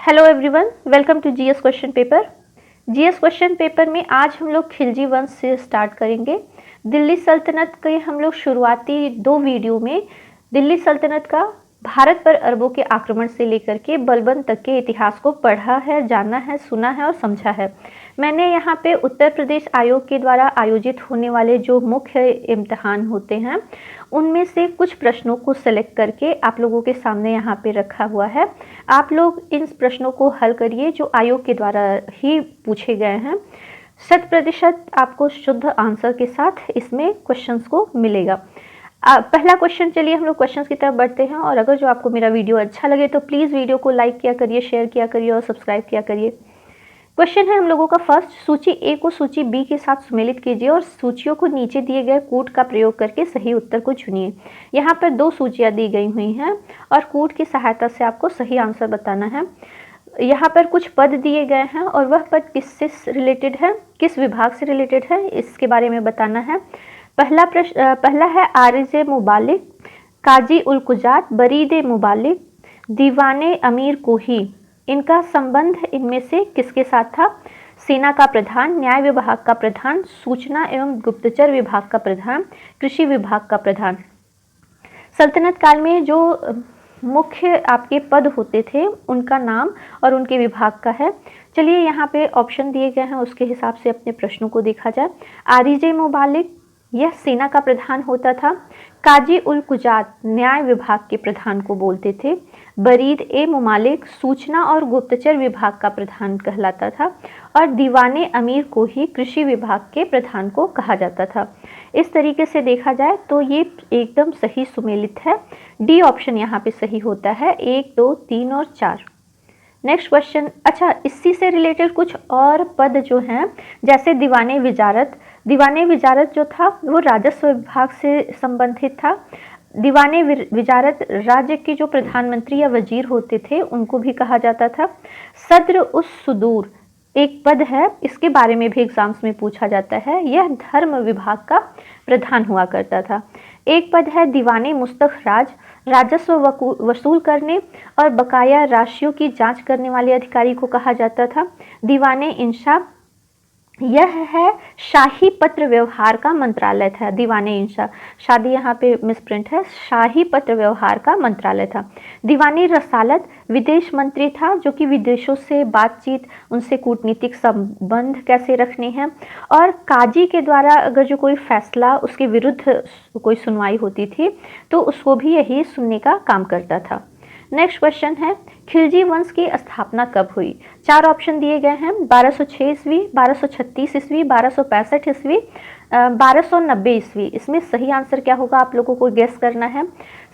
Hello everyone, welcome to GS question paper. GS question paper में आज हम लोग खिलजी वंश से स्टार्ट करेंगे। दिल्ली सल्तनत के हम लोग शुरुआती 2 वीडियो में दिल्ली सल्तनत का भारत पर अरबों के आक्रमण से लेकर के बलबन तक के इतिहास को पढ़ा है, जाना है, सुना है और समझा है। मैंने यहाँ पे उत्तर प्रदेश आयोग के द्वारा आयोजित होने वाले जो मुख्य इम्तिहान होते हैं उनमें से कुछ प्रश्नों को सेलेक्ट करके आप लोगों के सामने यहाँ पे रखा हुआ है। आप लोग इन प्रश्नों को हल करिए जो आयोग के द्वारा ही पूछे गए हैं। 100% आपको शुद्ध आंसर के साथ इसमें क्वेश्चंस को मिलेगा। पहला क्वेश्चन, चलिए हम लोग क्वेश्चंस की तरफ बढ़ते हैं। और अगर जो आपको मेरा वीडियो अच्छा लगे तो प्लीज़ वीडियो को लाइक किया करिए, शेयर किया करिए और सब्सक्राइब किया करिए। क्वेश्चन है हम लोगों का फर्स्ट, सूची ए को सूची बी के साथ सुमेलित कीजिए और सूचियों को नीचे दिए गए कूट का प्रयोग करके सही उत्तर को चुनिए। यहाँ पर 2 सूचियाँ दी गई हुई हैं और कूट की सहायता से आपको सही आंसर बताना है। यहाँ पर कुछ पद दिए गए हैं और वह पद किससे रिलेटेड है, किस विभाग से रिलेटेड है, इसके बारे में बताना है। पहला है आरिज़े मुबालिक, काजी उल कुजात, बरीद मुबालिक, दीवाने अमीर कोही। इनका संबंध इनमें से किसके साथ था? सेना का प्रधान, न्याय विभाग का प्रधान, सूचना एवं गुप्तचर विभाग का प्रधान, कृषि विभाग का प्रधान। सल्तनत काल में जो मुख्य आपके पद होते थे उनका नाम और उनके विभाग का है। चलिए यहाँ पे ऑप्शन दिए गए हैं, उसके हिसाब से अपने प्रश्नों को देखा जाए। आरिज़े मुबालिक यह सेना का प्रधान होता था। काजी उल कुजात न्याय विभाग के प्रधान को बोलते थे। बरीद ए मुमालिक सूचना और गुप्तचर विभाग का प्रधान कहलाता था और दीवाने अमीर को ही कृषि विभाग के प्रधान को कहा जाता था। इस तरीके से देखा जाए तो ये एकदम सही सुमेलित है। डी ऑप्शन यहाँ पे सही होता है, 1, 2, 3 और 4। नेक्स्ट क्वेश्चन, अच्छा इसी से रिलेटेड कुछ और पद जो हैं, जैसे दीवाने विजारत। दीवाने विजारत जो था वो राजस्व विभाग से संबंधित था। दीवाने विजारत राज्य के जो प्रधानमंत्री या वजीर होते थे उनको भी कहा जाता था। सद्र उस सुदूर एक पद है, इसके बारे में भी एग्जाम्स में पूछा जाता है। यह धर्म विभाग का प्रधान हुआ करता था। एक पद है दीवाने मुस्तखराज, राजस्व वसूल करने और बकाया राशियों की जांच करने वाले अधिकारी को कहा जाता था। दीवाने इंशा, यह है शाही पत्र व्यवहार का मंत्रालय था। दीवाने इंशा, शादी यहाँ पे मिसप्रिंट है, शाही पत्र व्यवहार का मंत्रालय था। दीवानी रसालत विदेश मंत्री था, जो कि विदेशों से बातचीत, उनसे कूटनीतिक संबंध कैसे रखने हैं। और काजी के द्वारा अगर जो कोई फैसला उसके विरुद्ध कोई सुनवाई होती थी तो उसको भी यही सुनने का काम करता था। नेक्स्ट क्वेश्चन है, खिलजी वंश की स्थापना कब हुई? 4 ऑप्शन दिए गए हैं, 1206 ईस्वी, 1236 ईस्वी, 1265 ईस्वी, 1290 ईस्वी। इसमें सही आंसर क्या होगा आप लोगों को गेस करना है।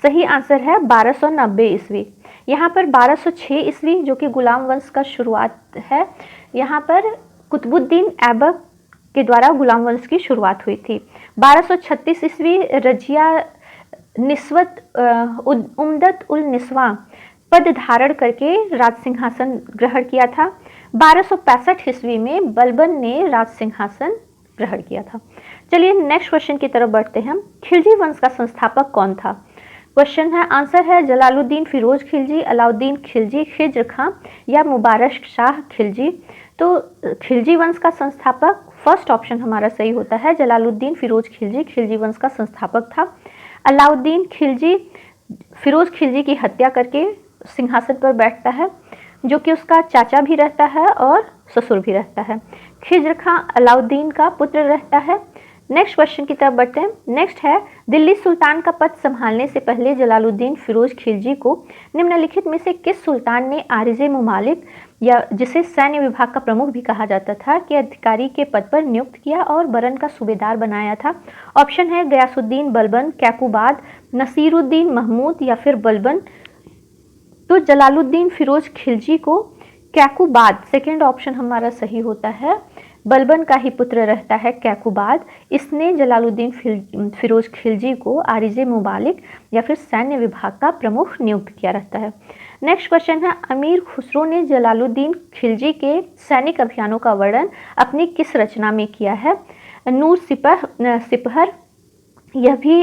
सही आंसर है 1290 ईस्वी। यहाँ पर 1206 ईस्वी जो कि गुलाम वंश का शुरुआत है, यहाँ पर कुतुबुद्दीन ऐबक के द्वारा गुलाम वंश की शुरुआत हुई थी। 1236 ईस्वी रजिया निस्वत उम्दत उल निस्वा पद धारण करके राज सिंहासन ग्रहण किया था। 1265 ईस्वी में बलबन ने राज सिंहासन ग्रहण किया था। चलिए नेक्स्ट क्वेश्चन की तरफ बढ़ते हैं। खिलजी वंश का संस्थापक कौन था? क्वेश्चन है, आंसर है जलालुद्दीन फिरोज खिलजी, अलाउद्दीन खिलजी, खिज्र खां या मुबारक शाह खिलजी। तो खिलजी वंश का संस्थापक फर्स्ट ऑप्शन हमारा सही होता है, जलालुद्दीन फिरोज खिलजी खिलजी वंश का संस्थापक था। अलाउद्दीन खिलजी फिरोज खिलजी की हत्या करके सिंहासन पर बैठता है, जो कि उसका चाचा भी रहता है और ससुर भी रहता है। खिज्र खां अलाउद्दीन का पुत्र रहता है। नेक्स्ट क्वेश्चन की तरफ बढ़ते हैं। नेक्स्ट है, दिल्ली सुल्तान का पद संभालने से पहले जलालुद्दीन फिरोज खिलजी को निम्नलिखित में से किस सुल्तान ने आरिज़े मुमालिक, या जिसे सैन्य विभाग का प्रमुख भी कहा जाता था, के अधिकारी के पद पर नियुक्त किया और बरन का सूबेदार बनाया था? ऑप्शन है गयासुद्दीन बलबन, कैकुबाद, नसीरुद्दीन महमूद या फिर बलबन। तो जलालुद्दीन फिरोज खिलजी को कैकुबाद, सेकेंड ऑप्शन हमारा सही होता है। बलबन का ही पुत्र रहता है कैकुबाद। इसने जलालुद्दीन फिरोज खिलजी को आरिज़े मुबालिक या फिर सैन्य विभाग का प्रमुख नियुक्त किया रहता है। नेक्स्ट क्वेश्चन है, अमीर खुसरो ने जलालुद्दीन खिलजी के सैनिक अभियानों का वर्णन अपनी किस रचना में किया है? नूर सिपहर, यह भी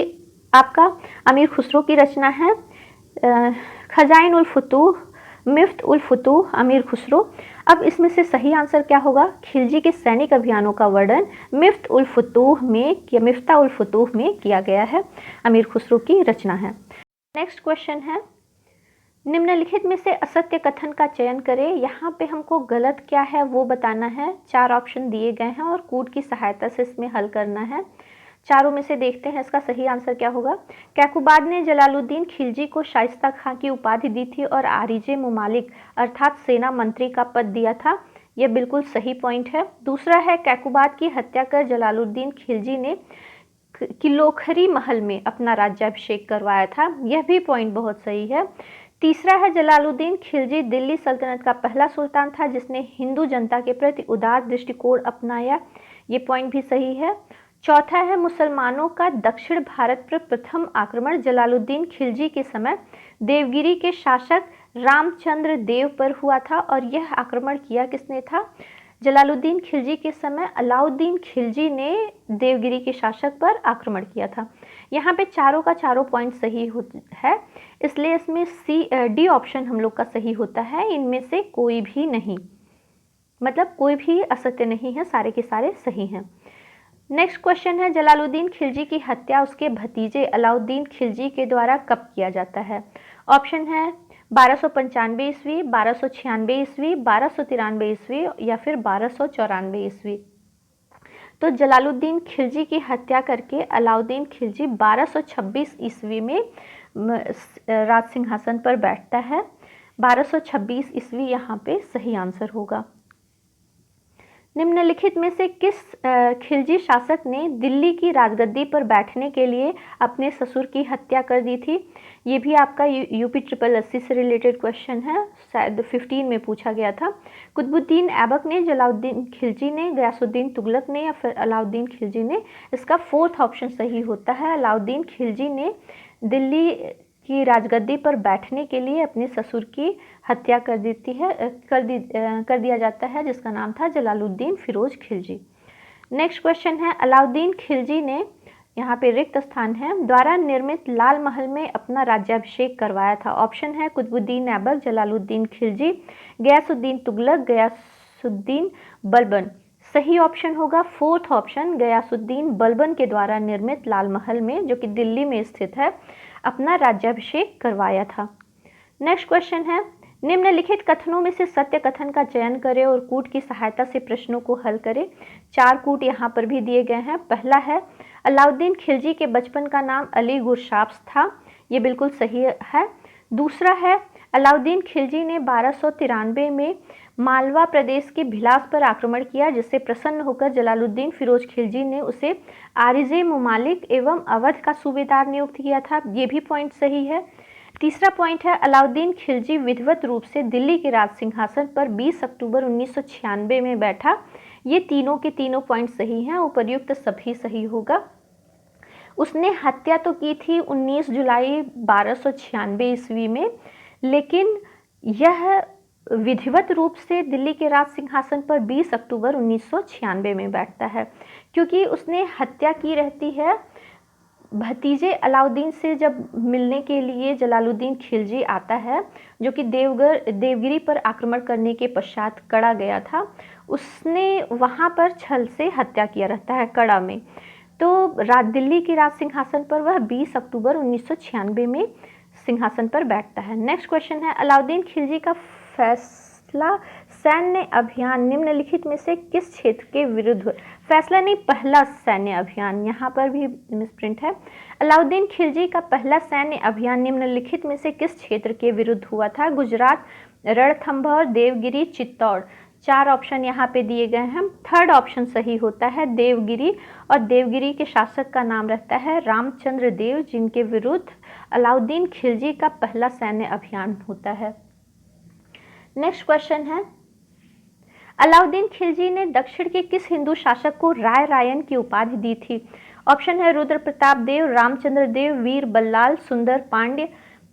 आपका अमीर खुसरो की रचना है। खजाइन उल फुतूह, मिफ्त उल फुतूह अमीर खुसरो। अब इसमें से सही आंसर क्या होगा? खिलजी के सैनिक अभियानों का वर्णन मिफ्त उल फुतूह में मिफ्ता उल फुतूह में किया गया है, अमीर खुसरो की रचना है। नेक्स्ट क्वेश्चन है, निम्नलिखित में से असत्य कथन का चयन करें। यहाँ पे हमको गलत क्या है वो बताना है। 4 ऑप्शन दिए गए हैं और कूट की सहायता से इसमें हल करना है। चारों में से देखते हैं इसका सही आंसर क्या होगा। कैकुबाद ने जलालुद्दीन खिलजी को शाइस्ता खां की उपाधि दी थी और आरिजे मुमालिक अर्थात सेना मंत्री का पद दिया था। यह बिल्कुल सही पॉइंट है। दूसरा है, कैकुबाद की हत्या कर जलालुद्दीन खिलजी ने किलोखरी महल में अपना राज्याभिषेक करवाया था। यह भी पॉइंट बहुत सही है। तीसरा है, जलालुद्दीन खिलजी दिल्ली सल्तनत का पहला सुल्तान था जिसने हिंदू जनता के प्रति उदार दृष्टिकोण अपनाया। ये पॉइंट भी सही है। चौथा है, मुसलमानों का दक्षिण भारत पर प्रथम आक्रमण जलालुद्दीन खिलजी के समय देवगिरी के शासक रामचंद्र देव पर हुआ था और यह आक्रमण किया किसने था? जलालुद्दीन खिलजी के समय अलाउद्दीन खिलजी ने देवगिरी के शासक पर आक्रमण किया था। यहाँ पे चारों का चारों पॉइंट सही है, इसलिए इसमें डी ऑप्शन हम लोग का सही होता है। इनमें से कोई भी नहीं, मतलब कोई भी असत्य नहीं है, सारे के सारे सही हैं। नेक्स्ट क्वेश्चन है, जलालुद्दीन खिलजी की हत्या उसके भतीजे अलाउद्दीन खिलजी के द्वारा कब किया जाता है? ऑप्शन है 1295 ईस्वी, 1296 ईस्वी, 1293 ईस्वी या फिर 1294 ईस्वी। तो जलालुद्दीन खिलजी की हत्या करके अलाउद्दीन खिलजी 1226 ईस्वी में राज सिंहासन पर बैठता है। 1226 ईस्वी यहाँ पे सही आंसर होगा। निम्नलिखित में से किस खिलजी शासक ने दिल्ली की राजगद्दी पर बैठने के लिए अपने ससुर की हत्या कर दी थी? ये भी आपका यूपी 8080 से रिलेटेड क्वेश्चन है, शायद 15 में पूछा गया था। कुतुबुद्दीन ऐबक ने, जलालुद्दीन खिलजी ने, गयासुद्दीन तुगलक ने या फिर अलाउद्दीन खिलजी ने? इसका 4th ऑप्शन सही होता है। अलाउद्दीन खिलजी ने दिल्ली की राजगद्दी पर बैठने के लिए अपने ससुर की हत्या कर दिया जाता है, जिसका नाम था जलालुद्दीन फिरोज खिलजी। नेक्स्ट क्वेश्चन है, अलाउद्दीन खिलजी ने, यहाँ पे रिक्त स्थान है, द्वारा निर्मित लाल महल में अपना राज्याभिषेक करवाया था। ऑप्शन है कुतुबुद्दीन ऐबक, जलालुद्दीन खिलजी, गयासुद्दीन तुगलक, गयासुद्दीन बलबन। सही ऑप्शन होगा 4th ऑप्शन, गयासुद्दीन बलबन के द्वारा निर्मित लाल महल में, जो कि दिल्ली में स्थित है, अपना राज्याभिषेक करवाया था। नेक्स्ट क्वेश्चन है, निम्नलिखित कथनों में से सत्य कथन का चयन करें और कूट की सहायता से प्रश्नों को हल करें। 4 कूट यहाँ पर भी दिए गए हैं। पहला है, अलाउद्दीन खिलजी के बचपन का नाम अली गुरशाब्स था। ये बिल्कुल सही है। दूसरा है, अलाउद्दीन खिलजी ने 1293 में मालवा प्रदेश के भिलास पर आक्रमण किया, जिससे प्रसन्न होकर जलालुद्दीन फिरोज खिलजी ने उसे आरिजे मुमालिक एवं अवध का सूबेदार नियुक्त किया था। ये भी पॉइंट सही है। तीसरा पॉइंट है, अलाउद्दीन खिलजी विधिवत रूप से दिल्ली के राज सिंहासन पर 20 अक्टूबर 1996 में बैठा। ये तीनों के तीनों पॉइंट सही हैं, उपर्युक्त सभी सही होगा। उसने हत्या तो की थी 19 जुलाई 1296 ईस्वी में, लेकिन यह विधिवत रूप से दिल्ली के राज सिंहासन पर 20 अक्टूबर 1996 में बैठता है, क्योंकि उसने हत्या की रहती है। भतीजे अलाउद्दीन से जब मिलने के लिए जलालुद्दीन खिलजी आता है, जो कि देवगिरी पर आक्रमण करने के पश्चात कड़ा गया था, उसने वहाँ पर छल से हत्या किया रहता है कड़ा में। तो दिल्ली के राज सिंहासन पर वह 20 अक्टूबर 1996 में सिंहासन पर बैठता है। नेक्स्ट क्वेश्चन है, अलाउद्दीन खिलजी का फैसला सैन्य अभियान निम्नलिखित में से किस क्षेत्र के विरुद्ध? फैसला नहीं, पहला सैन्य अभियान, यहाँ पर भी मिसप्रिंट है। अलाउद्दीन खिलजी का पहला सैन्य अभियान निम्नलिखित में से किस क्षेत्र के विरुद्ध हुआ था? गुजरात, रणथंभौर, देवगिरी, चित्तौड़। 4 ऑप्शन यहाँ पे दिए गए हैं। 3rd ऑप्शन सही होता है, देवगिरी, और देवगिरी के शासक का नाम रहता है रामचंद्र देव, जिनके विरुद्ध अलाउद्दीन खिलजी का पहला सैन्य अभियान होता है। नेक्स्ट क्वेश्चन है, अलाउद्दीन खिलजी ने दक्षिण के किस हिंदू शासक को राय रायन की उपाधि दी थी? ऑप्शन है रुद्र प्रताप देव, रामचंद्र देव, वीर बल्लाल, सुंदर पांड्य।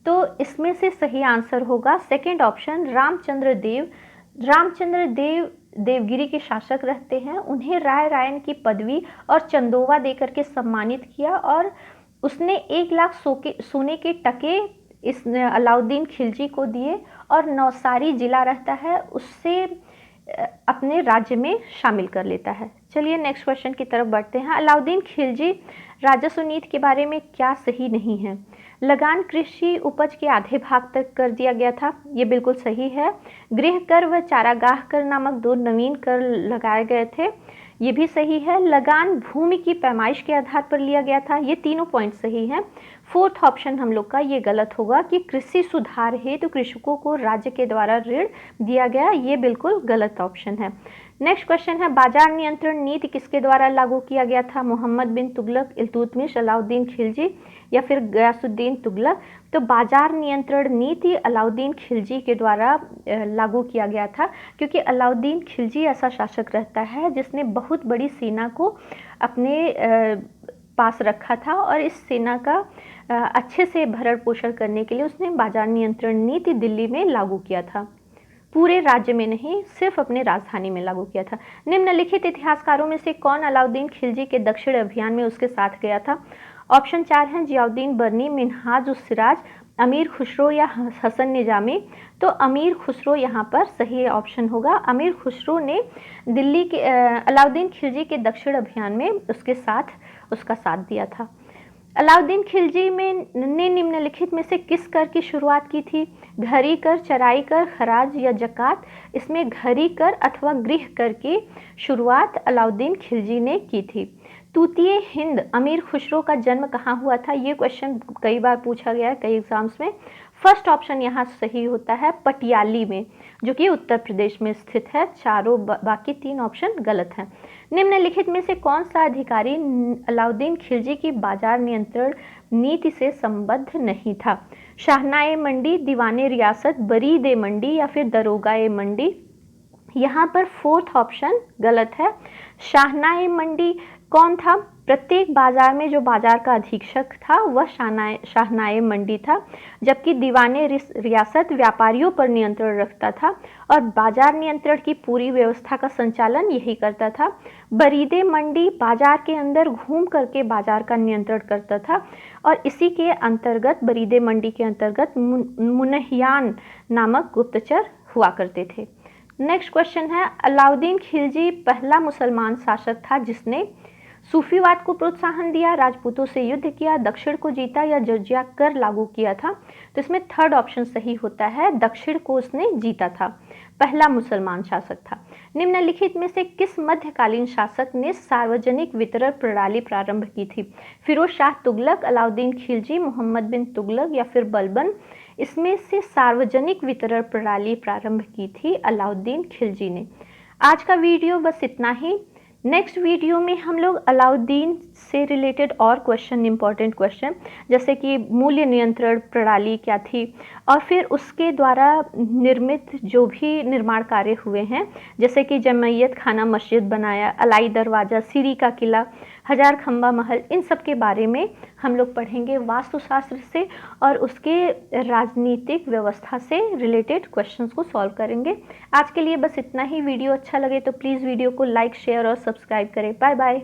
तो इसमें से सही आंसर होगा 2nd ऑप्शन, रामचंद्र देव। रामचंद्र देव देवगिरी के शासक रहते हैं। उन्हें राय रायन की पदवी और चंदोवा देकर के सम्मानित किया और उसने 1 लाख सोने के टके इसने अलाउद्दीन खिलजी को दिए और नौसारी जिला रहता है उससे अपने राज्य में शामिल कर लेता है। चलिए नेक्स्ट क्वेश्चन की तरफ बढ़ते हैं। अलाउद्दीन खिलजी राजस्व नीति के बारे में क्या सही नहीं है? लगान कृषि उपज के आधे भाग तक कर दिया गया था, ये बिल्कुल सही है। गृह कर व चारागाह कर नामक 2 नवीन कर लगाए गए थे, ये भी सही है। लगान भूमि की पैमाइश के आधार पर लिया गया था, ये तीनों पॉइंट सही हैं। फोर्थ ऑप्शन हम लोग का ये गलत होगा कि कृषि सुधार हेतु कृषकों को राज्य के द्वारा ऋण दिया गया, ये बिल्कुल गलत ऑप्शन है। नेक्स्ट क्वेश्चन है, बाजार नियंत्रण नीति किसके द्वारा लागू किया गया था? मोहम्मद बिन तुगलक, इल्तुतमिश, अलाउद्दीन खिलजी या फिर गयासुद्दीन तुगलक? तो बाजार नियंत्रण नीति अलाउद्दीन खिलजी के द्वारा लागू किया गया था, क्योंकि अलाउद्दीन खिलजी ऐसा शासक रहता है जिसने बहुत बड़ी सेना को अपने पास रखा था और इस सेना का अच्छे से भरण पोषण करने के लिए उसने बाजार नियंत्रण नीति दिल्ली में लागू किया था। पूरे राज्य में नहीं, सिर्फ अपने राजधानी में लागू किया था। निम्नलिखित इतिहासकारों में से कौन अलाउद्दीन खिलजी के दक्षिण अभियान में उसके साथ गया था? ऑप्शन 4 हैं, जियाउद्दीन बर्नी, मिन्हाज उस सिराज, अमीर खुसरो या हसन निजामी। तो अमीर खुसरो यहाँ पर सही ऑप्शन होगा। अमीर खुसरो ने दिल्ली के अलाउद्दीन खिलजी के दक्षिण अभियान में उसका साथ दिया था। अलाउद्दीन खिलजी ने निम्नलिखित में से किस कर की शुरुआत की थी? घरी कर, चराई कर, खराज या जकात? इसमें घरी कर अथवा गृह कर की शुरुआत अलाउद्दीन खिलजी ने की थी। तूतीय हिंद अमीर खुसरो का जन्म कहाँ हुआ था? ये क्वेश्चन कई बार पूछा गया है कई एग्जाम्स में। फर्स्ट ऑप्शन यहाँ सही होता है, पटियाली में, जो कि उत्तर प्रदेश में स्थित है। चारों बाकी 3 ऑप्शन गलत हैं। निम्नलिखित में से कौन सा अधिकारी अलाउद्दीन खिलजी की बाजार नियंत्रण नीति से संबद्ध नहीं था? शाहनाए मंडी, दीवाने रियासत, बरीद मंडी या फिर दरोगाए मंडी? यहाँ पर फोर्थ ऑप्शन गलत है। शाहनाए मंडी कौन था? प्रत्येक बाजार में जो बाजार का अधीक्षक था वह शाहनाए मंडी था, जबकि दीवाने रियासत व्यापारियों पर नियंत्रण रखता था और बाजार नियंत्रण की पूरी व्यवस्था का संचालन यही करता था। बरीदे मंडी बाजार के अंदर घूम करके बाजार का नियंत्रण करता था और इसी के अंतर्गत बरीदे मंडी के अंतर्गत मुनहियान नामक गुप्तचर हुआ करते थे। नेक्स्ट क्वेश्चन है, अलाउद्दीन खिलजी पहला मुसलमान शासक था जिसने सूफीवाद को प्रोत्साहन दिया, राजपूतों से युद्ध किया, दक्षिण को जीता या जजिया कर लागू किया था? तो इसमें थर्ड ऑप्शन सही होता है, दक्षिण को उसने जीता था, पहला मुसलमान शासक था। निम्नलिखित में से किस मध्यकालीन शासक ने सार्वजनिक वितरण प्रणाली प्रारंभ की थी? फिरोज शाह तुगलक, अलाउद्दीन खिलजी, मोहम्मद बिन तुगलक या फिर बलबन? इसमें से सार्वजनिक वितरण प्रणाली प्रारंभ की थी अलाउद्दीन खिलजी ने। आज का वीडियो बस इतना ही। नेक्स्ट वीडियो में हम लोग अलाउद्दीन से रिलेटेड और क्वेश्चन, इंपॉर्टेंट क्वेश्चन, जैसे कि मूल्य नियंत्रण प्रणाली क्या थी और फिर उसके द्वारा निर्मित जो भी निर्माण कार्य हुए हैं, जैसे कि जमैयत खाना मस्जिद बनाया, अलाई दरवाज़ा, सीरी का किला, हजार खंबा महल, इन सब के बारे में हम लोग पढ़ेंगे वास्तुशास्त्र से और उसके राजनीतिक व्यवस्था से रिलेटेड क्वेश्चंस को सॉल्व करेंगे। आज के लिए बस इतना ही। वीडियो अच्छा लगे तो प्लीज़ वीडियो को लाइक, शेयर और सब्सक्राइब करें। Bye bye.